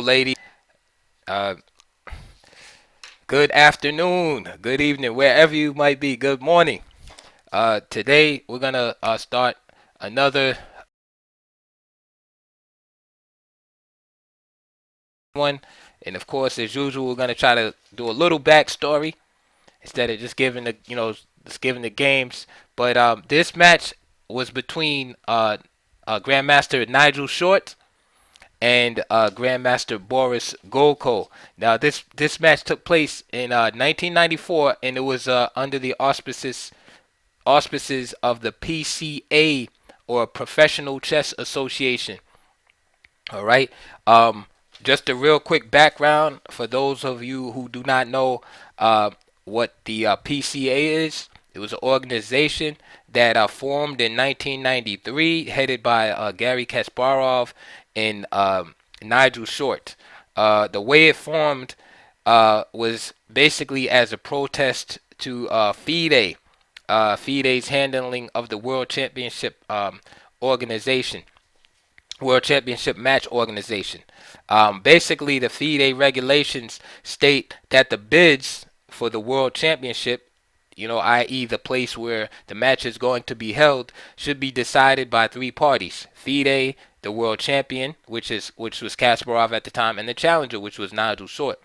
ladies. Uh, Good afternoon, good evening, wherever you might be. Good morning. Today we're gonna start another one, and of course, as usual, we're gonna try to do a little backstory instead of just giving the games. But this match was between Grandmaster Nigel Short and Grandmaster Boris Gulko. Now, this match took place in 1994, and it was under the auspices of the PCA, or Professional Chess Association. All right. Um, just a real quick background for those of you who do not know uh, what the PCA is. It was an organization that formed in 1993, headed by Gary Kasparov and Nigel Short. The way it formed was basically as a protest to FIDE's handling of the World Championship organization. World Championship match organization. Basically, the FIDE regulations state that the bids for the World Championship, i.e., the place where the match is going to be held, should be decided by three parties: FIDE, the world champion, which was Kasparov at the time, and the challenger, which was Nigel Short.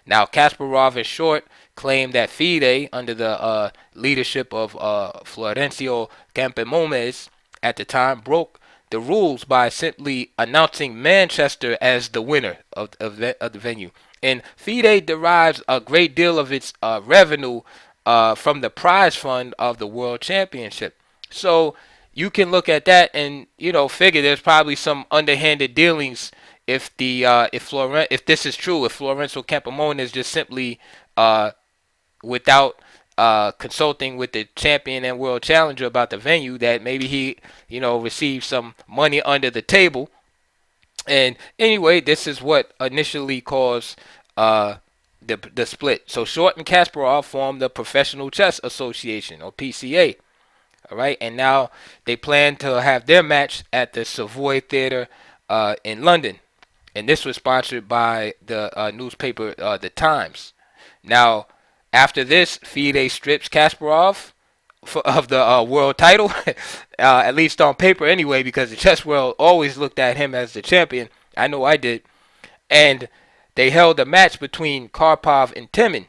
Now, Kasparov and Short claimed that FIDE, under the leadership of Florencio Campomomes at the time, broke the rules by simply announcing Manchester as the winner of the venue. And FIDE derives a great deal of its revenue from the prize fund of the World Championship. So you can look at that and figure there's probably some underhanded dealings if this is true, if Florencio Campomones is just simply without consulting with the champion and world challenger about the venue, that maybe he received some money under the table. And anyway, this is what initially caused the split. So Short and Kasparov formed the Professional Chess Association, or PCA. All right, and now they plan to have their match at the Savoy Theatre in London, and this was sponsored by the newspaper The Times. Now, after this, FIDE strips Kasparov of the world title, at least on paper anyway, because the chess world always looked at him as the champion. I know I did. And they held a match between Karpov and Timin.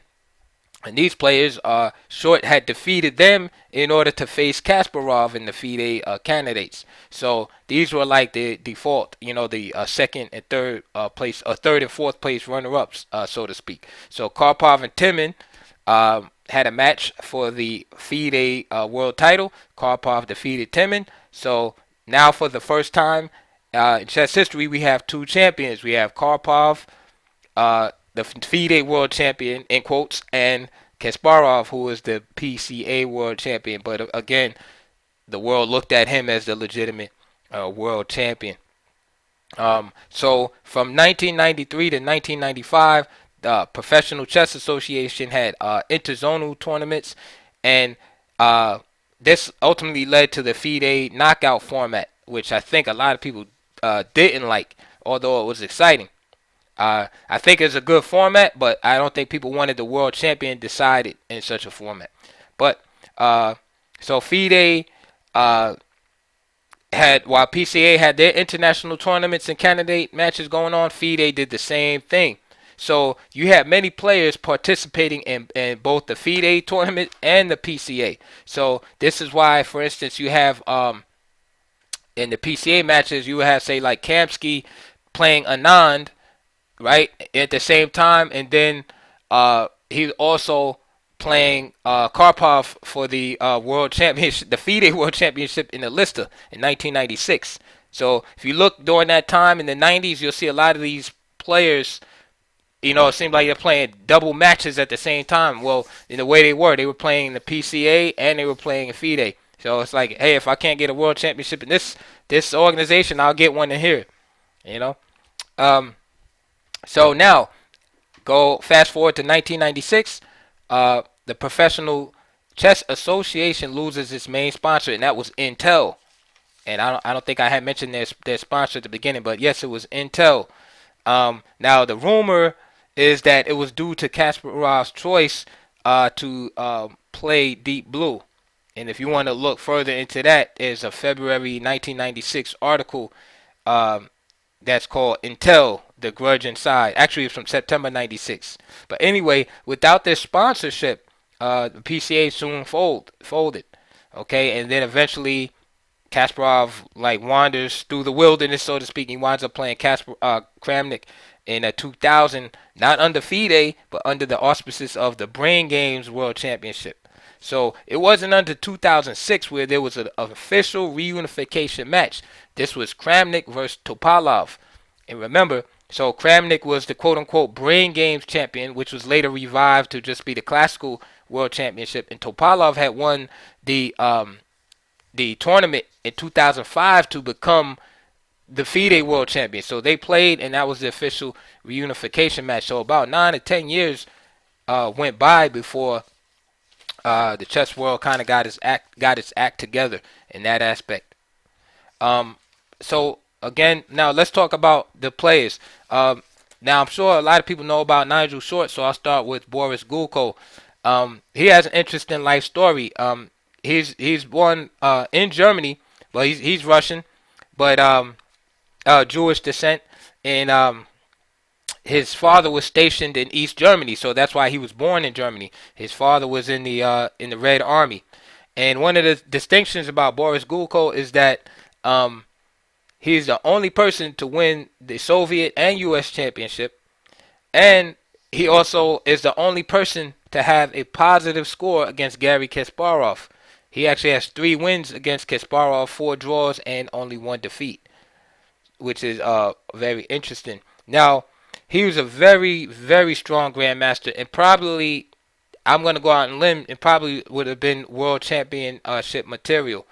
And these players, Short had defeated them in order to face Kasparov and the FIDE candidates. So these were like the default, the second and third place, third and fourth place runner-ups, so to speak. So Karpov and Timin had a match for the FIDE world title. Karpov defeated Timin. So now, for the first time in chess history, we have two champions. We have Karpov, the FIDE world champion, in quotes, and Kasparov, who is the PCA world champion. But again, the world looked at him as the legitimate world champion. So from 1993 to 1995, the Professional Chess Association had interzonal tournaments, and this ultimately led to the FIDE knockout format, which I think a lot of people didn't like, although it was exciting. I think it's a good format, but I don't think people wanted the world champion decided in such a format. But so FIDE while PCA had their international tournaments and candidate matches going on, FIDE did the same thing. So you had many players participating in both the FIDE tournament and the PCA. So this is why, for instance, you have in the PCA matches, you have, say, like Kamsky playing Anand, right, at the same time, and then he also playing Karpov for the world championship, the FIDE world championship in the Lister in 1996. So if you look during that time in the 90s, you'll see a lot of these players. It seemed like they're playing double matches at the same time. Well, in the way they were playing the PCA and they were playing in FIDE. So it's like, hey, if I can't get a world championship in this organization, I'll get one in here. So now, go fast forward to 1996. The Professional Chess Association loses its main sponsor, and that was Intel. And I don't think I had mentioned their sponsor at the beginning, but yes, it was Intel. Now the rumor is that it was due to Kasparov's choice to play Deep Blue. And if you want to look further into that, there's a February 1996 article um, that's called Intel, The Grudge Inside. Actually, it's from September 96. But anyway, without this sponsorship, the PCA soon folded. Okay, and then eventually Kasparov like wanders through the wilderness, so to speak. He winds up playing Kramnik in a 2000, not under FIDE, but under the auspices of the Brain Games World Championship. So it wasn't until 2006 where there was an official reunification match. This was Kramnik versus Topalov. And remember, so Kramnik was the quote-unquote Brain Games champion, which was later revived to just be the Classical World Championship. And Topalov had won the tournament in 2005 to become the FIDE World Champion. So they played, and that was the official reunification match. So about 9 to 10 years went by before the chess world kind of got its act together in that aspect. So again, now let's talk about the players. Now I'm sure a lot of people know about Nigel Short, so I'll start with Boris Gulko. He has an interesting life story. He's born in Germany, but he's Russian, but Jewish descent, and his father was stationed in East Germany, so that's why he was born in Germany. His father was in the Red Army, and one of the distinctions about Boris Gulko is that he's the only person to win the Soviet and U.S. championship, and he also is the only person to have a positive score against Garry Kasparov. He actually has 3 wins against Kasparov, 4 draws, and only 1 defeat, which is very interesting. Now, he was a very, very strong grandmaster, and probably, I'm going to go out on a limb, and probably would have been world championship material.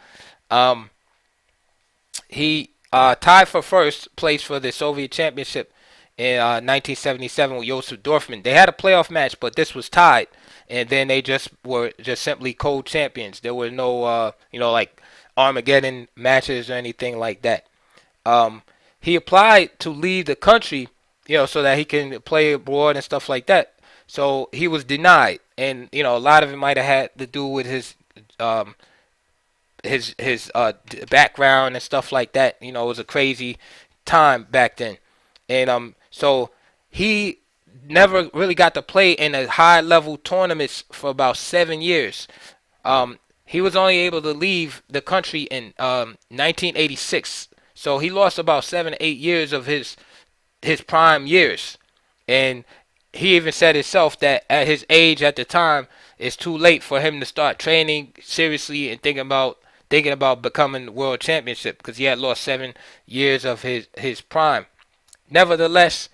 He tied for first place for the Soviet championship in 1977 with Josef Dorfman. They had a playoff match, but this was tied. And then they were simply co-champions. There were no, like Armageddon matches or anything like that. He applied to leave the country, so that he can play abroad and stuff like that. So he was denied, and a lot of it might have had to do with his background and stuff like that. It was a crazy time back then, and so he never really got to play in a high level tournaments for about 7 years. He was only able to leave the country in 1986. So he lost about 7 to 8 years of his prime years. And he even said himself that at his age at the time, it's too late for him to start training seriously and thinking about becoming world championship, because he had lost 7 years of his prime. Nevertheless,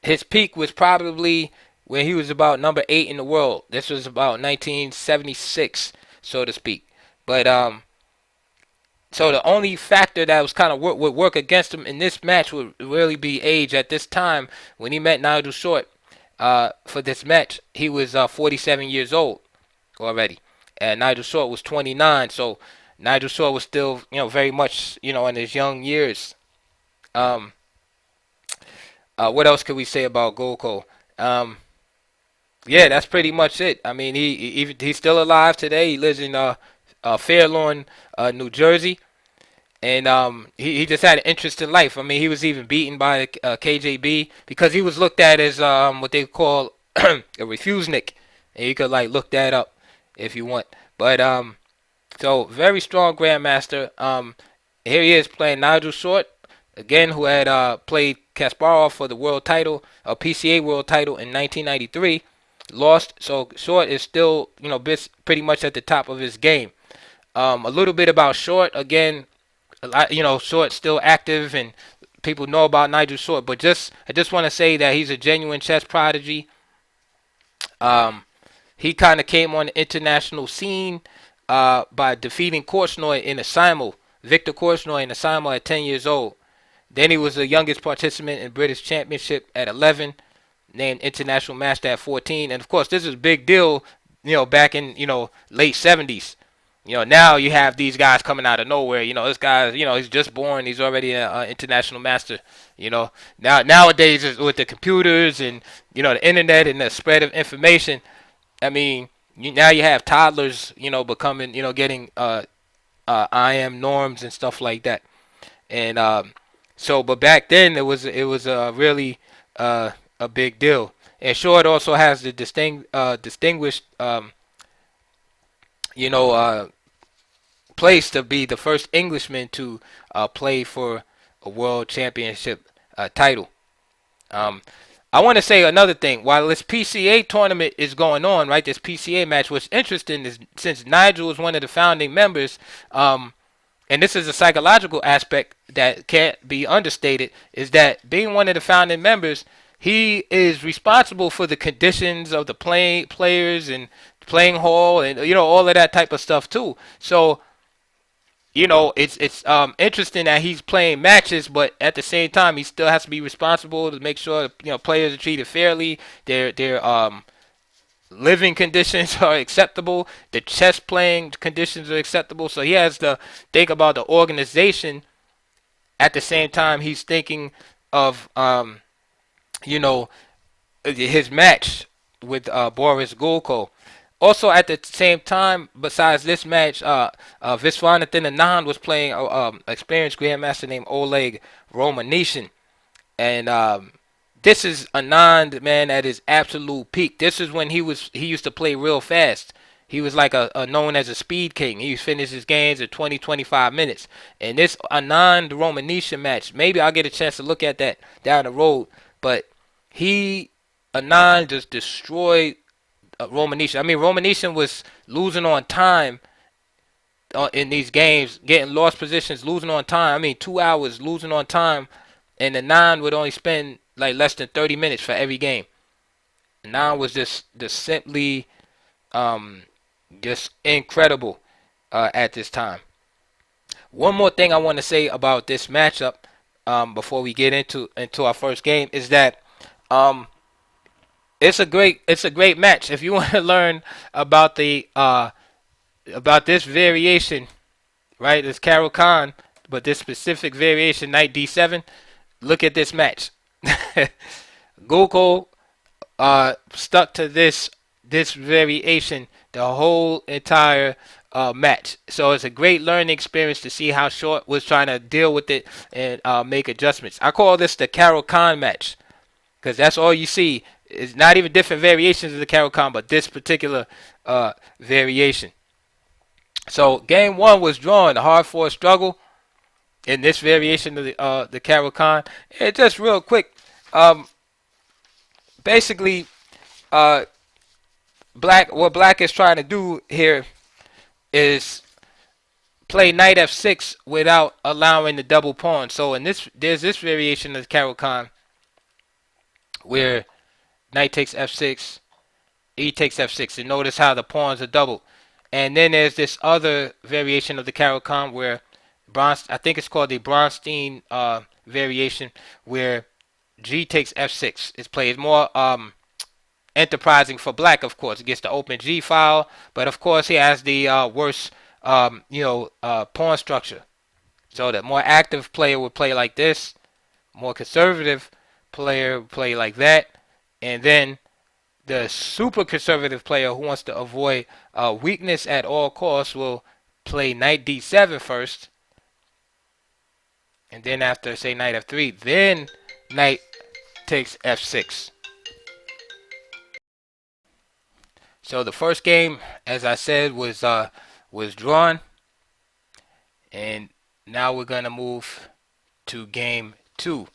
his peak was probably when he was about number 8 in the world. This was about 1976, so to speak. But so the only factor that was kind of would work against him in this match would really be age. At this time, when he met Nigel Short for this match, he was 47 years old already, and Nigel Short was 29. So Nigel Short was still, very much, in his young years. What else could we say about Gulko? Yeah, that's pretty much it. I mean, he's still alive today. He lives in Fairlawn, New Jersey, and he just had an interesting life. I mean, he was even beaten by the KGB because he was looked at as what they call a refusenik, and you could look that up if you want. But so very strong grandmaster. Here he is playing Nigel Short again, who had played Kasparov for the world title, PCA world title in 1993. Lost, so Short is still, pretty much at the top of his game. A little bit about Short again. Short's still active, and people know about Nigel Short. But I just want to say that he's a genuine chess prodigy. He kind of came on the international scene by defeating Korchnoi in a simul, Victor Korchnoi in a simul at 10 years old. Then he was the youngest participant in British Championship at 11, named International Master at 14. And of course, this is a big deal, back in, late 70s, Now you have these guys coming out of nowhere. This guy, he's just born. He's already an international master. Nowadays with the computers and the internet and the spread of information. I mean, now you have toddlers, becoming, getting IM norms and stuff like that. And but back then it was really a big deal. And sure, it also has the distinguished, you know, uh, place to be the first Englishman to play for a world championship title. Um, I want to say another thing. While this PCA tournament is going on, right, this PCA match, what's interesting is since Nigel is one of the founding members, and this is a psychological aspect that can't be understated, is that being one of the founding members, he is responsible for the conditions of the players and playing hall and all of that type of stuff too. So it's interesting that he's playing matches, but at the same time, he still has to be responsible to make sure players are treated fairly. Their living conditions are acceptable. The chess playing conditions are acceptable. So he has to think about the organization. At the same time, he's thinking of you know his match with Boris Gulko. Also, at the same time, besides this match, Viswanathan Anand was playing experienced grandmaster named Oleg Romanician, and this is Anand, man, at his absolute peak. This is when he used to play real fast. He was like a known as a speed king. He finished his games at 20, 25 minutes. And this Anand Romanician match, maybe I'll get a chance to look at that down the road. But he Anand just destroyed Romanician. I mean, Romanician was losing on time in these games, getting lost positions, losing on time. I mean, 2 hours losing on time, and the nine would only spend like less than 30 minutes for every game. Nine was just simply just incredible at this time. One more thing I want to say about this matchup before we get into our first game is that um, it's a great match. If you want to learn about the about this variation, right? It's Carol Khan, but this specific variation, knight d7. Look at this match. Gulko stuck to this variation the whole entire match. So it's a great learning experience to see how Short was trying to deal with it and make adjustments. I call this the Carol Khan match because that's all you see. It's not even different variations of the Carol Khan, but this particular variation. So game one was drawn, a hard-fought struggle in this variation of the Carol Khan. And just real quick, basically, what Black is trying to do here is play knight f6 without allowing the double pawn. So there's this variation of the Carol Khan where knight takes f6, e takes f6, and notice how the pawns are doubled. And then there's this other variation of the Carol Khan where I think it's called the Bronstein variation, where g takes f6 is played. More enterprising for Black, of course. It gets the open g file, but of course he has the worse pawn structure. So the more active player would play like this, more conservative player would play like that, and then the super conservative player who wants to avoid weakness at all costs will play knight d7 first, and then after, say, knight f3, then knight takes f6. So the first game, as I said, was drawn, and now we're gonna move to game two,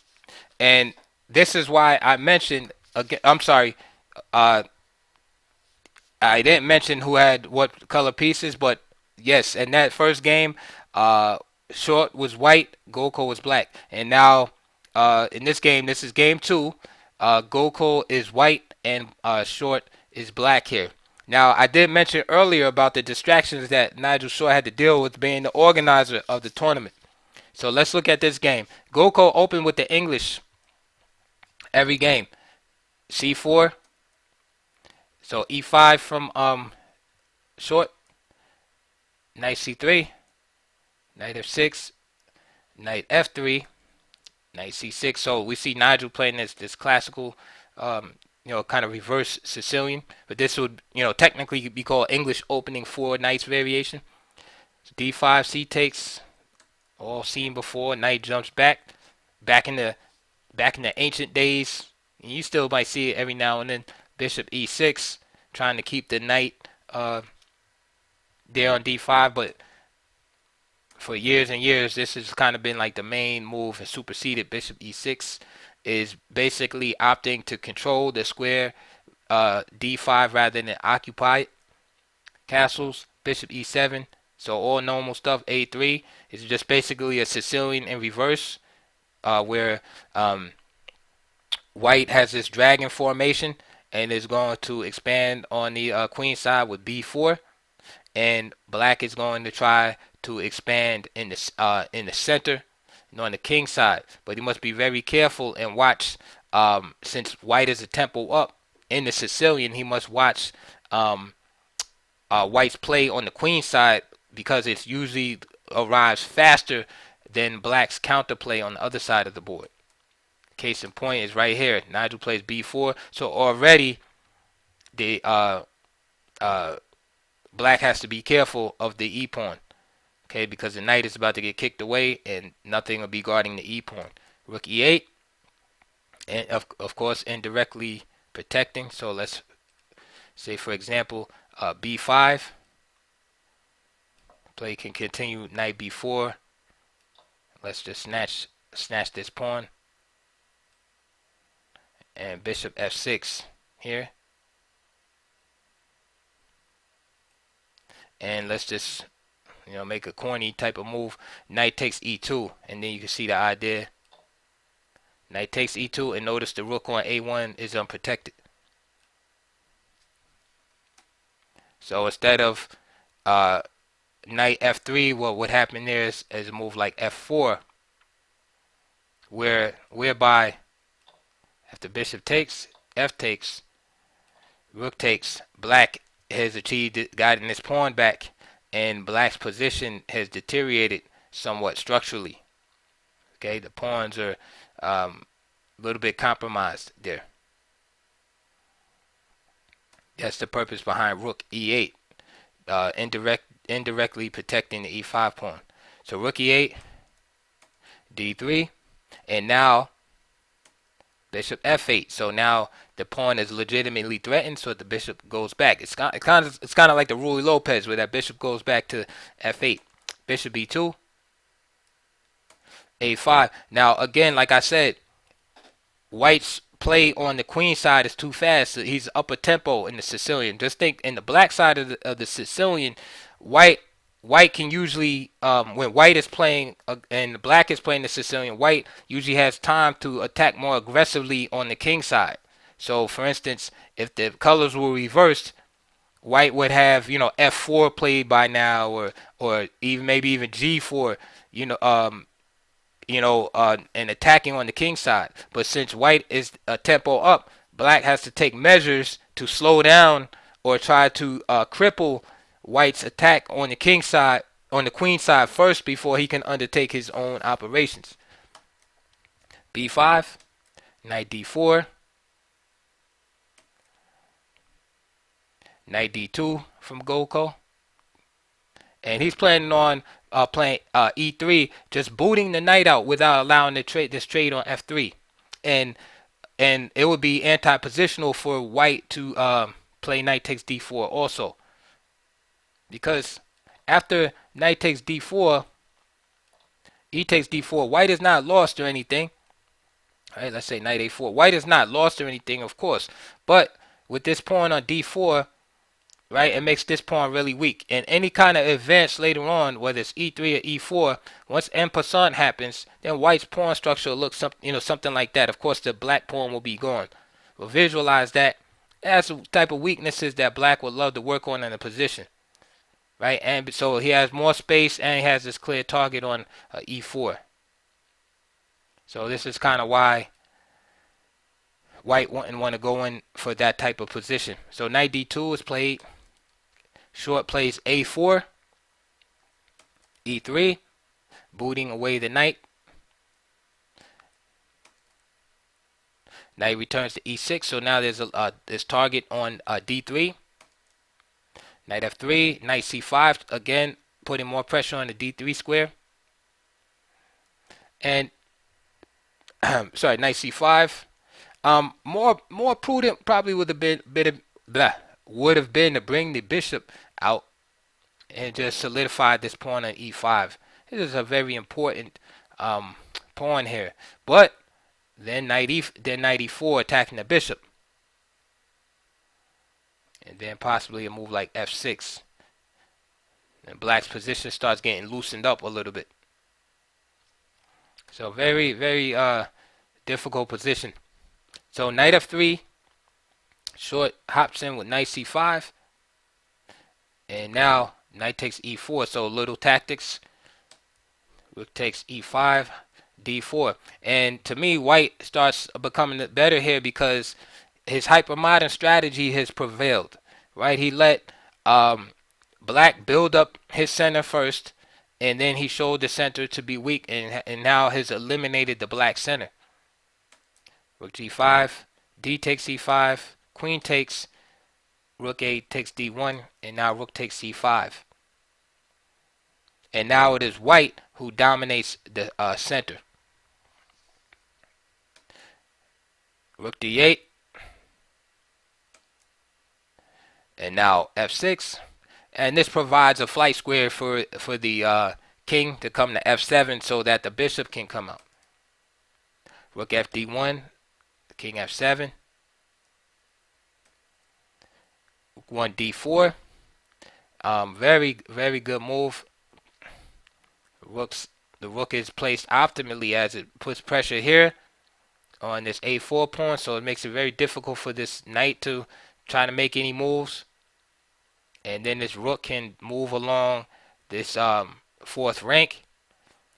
and this is why I mentioned again. I'm sorry, I didn't mention who had what color pieces, but yes, in that first game, Short was white, Gulko was black, and now in this game, this is game two. Gulko is white and Short is black here. Now, I did mention earlier about the distractions that Nigel Short had to deal with being the organizer of the tournament. So let's look at this game. Gulko opened with the English every game. C4. So E5 from Short. knight c3, knight f6, knight f3, knight c6. So we see Nigel playing this classical, kind of reverse Sicilian, but this would, technically be called English opening four knights variation. So d5, c takes, all seen before. Knight jumps back in the ancient days. You still might see it every now and then. Bishop e6, trying to keep the knight there on d5, but for years and years, this has kind of been like the main move and superseded. Bishop e6 is basically opting to control the square d5 rather than occupy it. Castles, bishop e7. So all normal stuff. a3 is just basically a Sicilian in reverse, where white has this dragon formation and is going to expand on the queen side with b4, and black is going to try to expand in the center and on the king side. But he must be very careful and watch, since white is a tempo up in the Sicilian, he must watch white's play on the queen side, because it usually arrives faster than black's counterplay on the other side of the board. Case in point is right here. Nigel plays b4, so already the black has to be careful of the e pawn, okay, because the knight is about to get kicked away and nothing will be guarding the e pawn. Rook e8, and of course indirectly protecting. So let's say, for example, b5. Play can continue. Knight b4. Let's just snatch this pawn, and bishop f6 here. And let's just, make a corny type of move. Knight takes e2, and then you can see the idea. Knight takes e2, and notice the rook on a1 is unprotected. So instead of knight f3, what would happen there is a move like f4, whereby after bishop takes, f takes, rook takes, black has achieved guiding his pawn back, and black's position has deteriorated somewhat structurally. Okay, the pawns are a little bit compromised there. That's the purpose behind rook e8, indirectly protecting the e5 pawn. So rook e8, d3, and now bishop f8. So now the pawn is legitimately threatened, so the bishop goes back. It's kind of like the Ruy Lopez, where that bishop goes back to f8. Bishop b2, a5. Now again, like I said, white's play on the queen side is too fast. So he's up a tempo in the Sicilian. Just think, in the black side of the Sicilian, white can usually, when white is playing and the black is playing the Sicilian, white usually has time to attack more aggressively on the king side. So for instance, if the colors were reversed, white would have, f4 played by now, or even maybe even g4, and attacking on the king side. But since white is a tempo up, black has to take measures to slow down or try to cripple white's attack on the king side, on the queen side first, before he can undertake his own operations. b5, knight d4, knight d2 from Gulko, and he's planning on playing e3, just booting the knight out without allowing this trade on f3, and it would be anti-positional for white to play knight takes d4 also, because after knight takes d4, e takes d4, white is not lost or anything. All right, let's say knight a4. White is not lost or anything, of course, but with this pawn on d4, right, it makes this pawn really weak. And any kind of advance later on, whether it's e3 or e4, once en passant happens, then white's pawn structure will look something like that. Of course, the black pawn will be gone. But visualize that. That's the type of weaknesses that black would love to work on in a position, right? And so he has more space, and he has this clear target on e4. So this is kind of why white wouldn't want to go in for that type of position. So knight d2 is played. Short plays a4. e3, booting away the knight. Knight returns to e6, so now there's this target on d3. Knight f3, knight c5, again putting more pressure on the d3 square. And sorry, knight c5. More prudent probably would have been to bring the bishop out and just solidify this pawn on e5. This is a very important pawn here. But then knight e4 attacking the bishop. And then possibly a move like f6. And black's position starts getting loosened up a little bit. So very, very difficult position. So knight f3, short hops in with knight c5. And now knight takes e4, so little tactics. Rook takes e5, d4. And to me, white starts becoming better here because his hypermodern strategy has prevailed. Right? He let black build up his center first, and then he showed the center to be weak, and now has eliminated the black center. Rook g5, d takes e5, queen takes, rook a takes d1, and now rook takes c5. And now it is white who dominates the center. Rook d8, and now f6. And this provides a flight square for the king to come to f7 so that the bishop can come out. Rook fd1, king f7. Rook 1 d4. Very, very good move. The rook is placed optimally as it puts pressure here on this a4 pawn, so it makes it very difficult for this knight to try to make any moves. And then this rook can move along this fourth rank.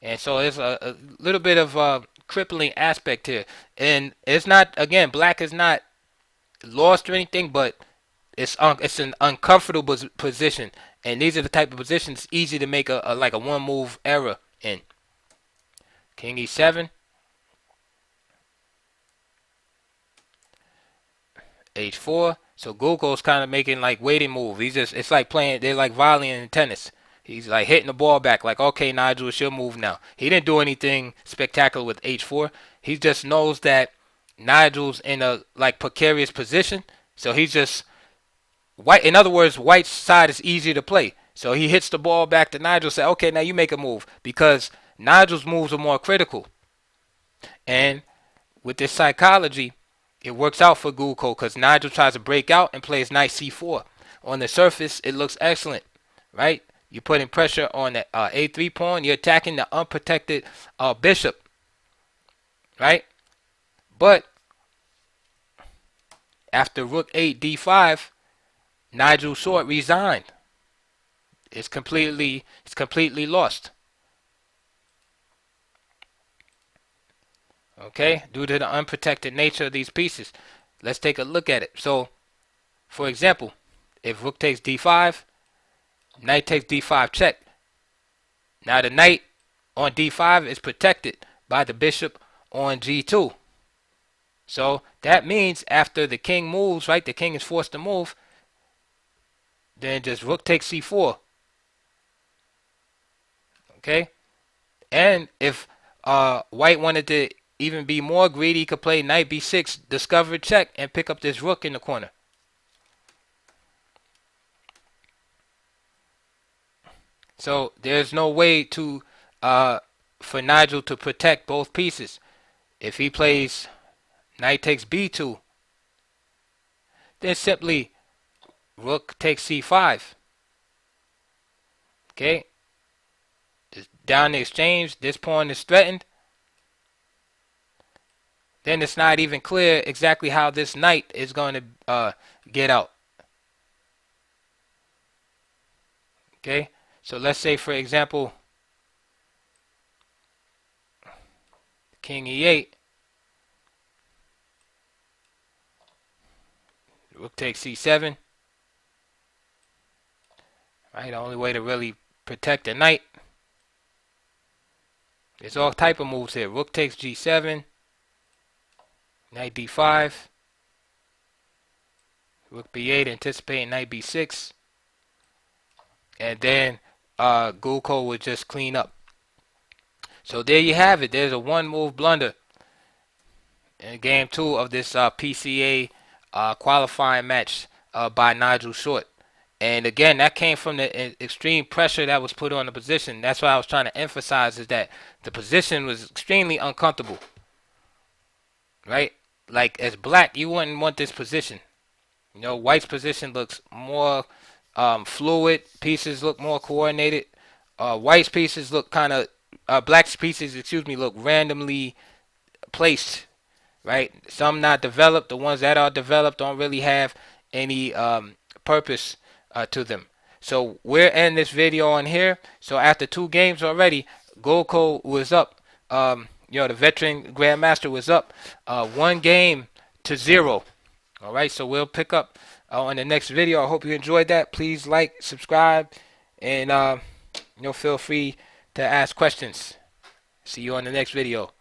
And so there's a little bit of a crippling aspect here. And it's not, again, black is not lost or anything, but it's an uncomfortable position. And these are the type of positions easy to make a one move error in. King e7. h4. So Gulko's kind of making like waiting move. It's like playing, they're like volleying in tennis. He's like hitting the ball back like, okay, Nigel, it's your move now. He didn't do anything spectacular with h4. He just knows that Nigel's in a like precarious position. So he's just white. In other words, white's side is easier to play. So he hits the ball back to Nigel, say, okay, now you make a move, because Nigel's moves are more critical. And with this psychology, it works out for Gulko because Nigel tries to break out and plays knight c4. On the surface, it looks excellent, right? You're putting pressure on the a3 pawn. You're attacking the unprotected bishop, right? But after rook 8 d5, Nigel's sword resigned. It's completely lost. Okay, due to the unprotected nature of these pieces. Let's take a look at it. So, for example, if rook takes d5, knight takes d5 check. Now the knight on d5 is protected by the bishop on g2. So that means after the king moves, right, the king is forced to move, then just rook takes c4. Okay, and if white wanted to even be more greedy, he could play knight b6, discover check, and pick up this rook in the corner. So there's no way to for Nigel to protect both pieces. If he plays knight takes b2, then simply rook takes c5. Okay, down the exchange, this pawn is threatened. Then it's not even clear exactly how this knight is going to get out. Okay, so let's say, for example, king e8, rook takes c7. Right, the only way to really protect the knight There's all type of moves here. Rook takes g7, knight d5, rook b8, anticipating knight b6, and then Gulko would just clean up. So there you have it. There's a one-move blunder in game 2 of this PCA qualifying match by Nigel Short. And again, that came from the extreme pressure that was put on the position. That's what I was trying to emphasize, is that the position was extremely uncomfortable. Right? Like, as black, you wouldn't want this position. You know, white's position looks more fluid. Pieces look more coordinated. White's pieces look kind of, black's pieces, excuse me, look randomly placed. Right? Some not developed. The ones that are developed don't really have any purpose to them. So we're ending this video on here. So after 2 games already, Gulko was up. The veteran grandmaster was up 1-0. All right, so we'll pick up on the next video. I hope you enjoyed that. Please like, subscribe, and feel free to ask questions. See you on the next video.